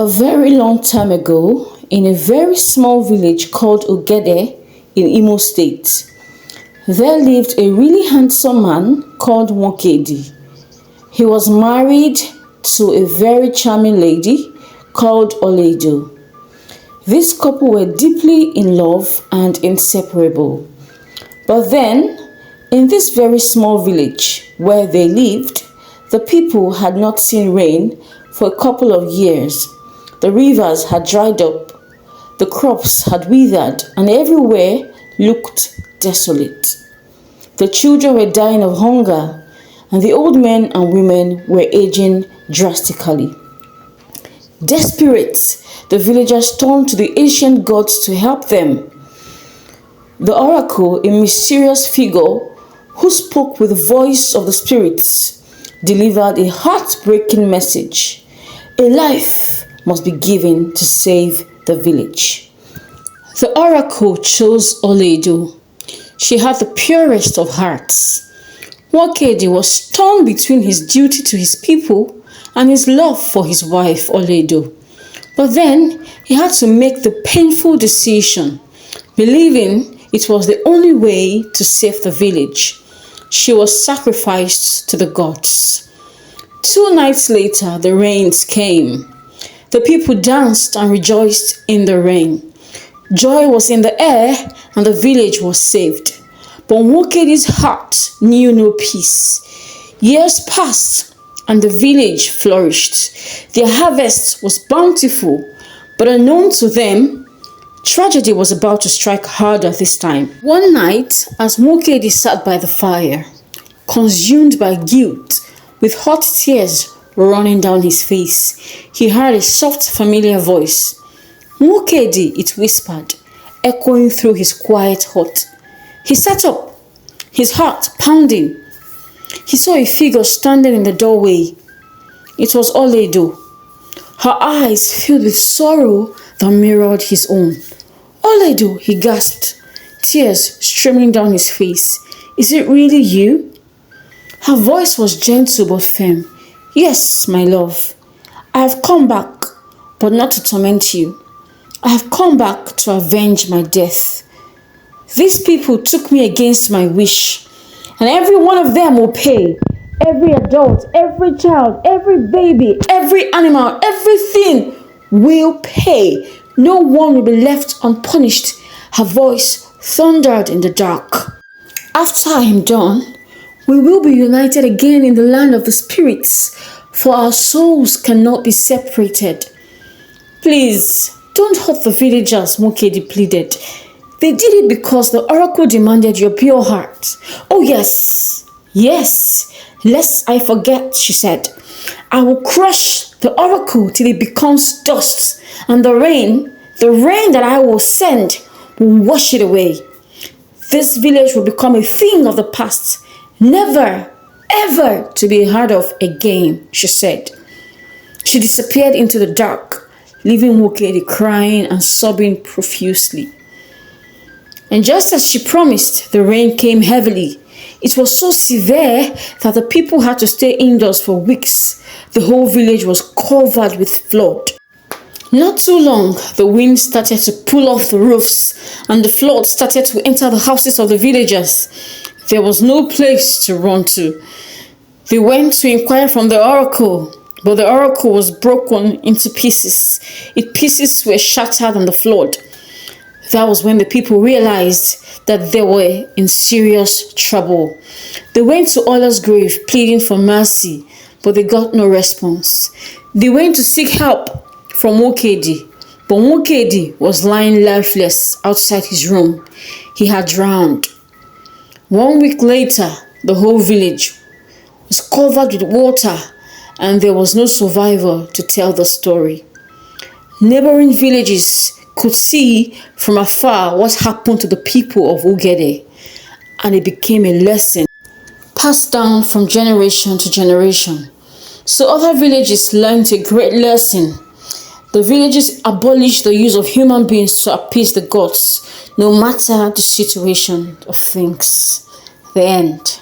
A very long time ago, in a very small village called Ogede in Imo State, there lived a really handsome man called Mokedi. He was married to a very charming lady called Oledo. This couple were deeply in love and inseparable. But then, in this very small village where they lived, the people had not seen rain for a couple of years. The rivers had dried up, the crops had withered, and everywhere looked desolate. The children were dying of hunger, and the old men and women were aging drastically. Desperate, the villagers turned to the ancient gods to help them. The oracle, a mysterious figure who spoke with the voice of the spirits, delivered a heartbreaking message. A life must be given to save the village. The oracle chose Oledo. She had the purest of hearts. Wakedi was torn between his duty to his people and his love for his wife, Oledo. But then he had to make the painful decision, believing it was the only way to save the village. She was sacrificed to the gods. 2 nights later, the rains came. The people danced and rejoiced in the rain. Joy was in the air and the village was saved. But Nwokedi's heart knew no peace. Years passed and the village flourished. Their harvest was bountiful, but unknown to them, tragedy was about to strike harder this time. One night, as Nwokedi sat by the fire, consumed by guilt, with hot tears running down his face, he heard a soft, familiar voice. Nwokedi, it whispered, echoing through his quiet hut. He sat up, his heart pounding. He saw a figure standing in the doorway. It was Oledo. Her eyes filled with sorrow that mirrored his own. Oledo, he gasped, tears streaming down his face. Is it really you? Her voice was gentle but firm. Yes, my love. I have come back, but not to torment you. I have come back to avenge my death. These people took me against my wish, and every one of them will pay. Every adult, every child, every baby, every animal, everything will pay. No one will be left unpunished. Her voice thundered in the dark. After I am done, we will be united again in the land of the spirits, for our souls cannot be separated. Please, don't hurt the villagers, Nwokedi pleaded. They did it because the oracle demanded your pure heart. Oh yes, lest I forget, she said. I will crush the oracle till it becomes dust, and the rain that I will send will wash it away. This village will become a thing of the past, never, ever to be heard of again, she said. She disappeared into the dark, leaving Nwokedi crying and sobbing profusely. And just as she promised, the rain came heavily. It was so severe that the people had to stay indoors for weeks. The whole village was covered with flood. Not too long, the wind started to pull off the roofs, and the flood started to enter the houses of the villagers. There was no place to run to. They went to inquire from the oracle, but the oracle was broken into pieces. Its pieces were shattered in the flood. That was when the people realized that they were in serious trouble. They went to Ola's grave pleading for mercy, but they got no response. They went to seek help from Nwokedi, but Nwokedi was lying lifeless outside his room. He had drowned. 1 week later, the whole village was covered with water, and there was no survivor to tell the story. Neighboring villages could see from afar what happened to the people of Ogede, and it became a lesson passed down from generation to generation. So other villages learned a great lesson. The villages abolished the use of human beings to appease the gods, no matter the situation of things. The end.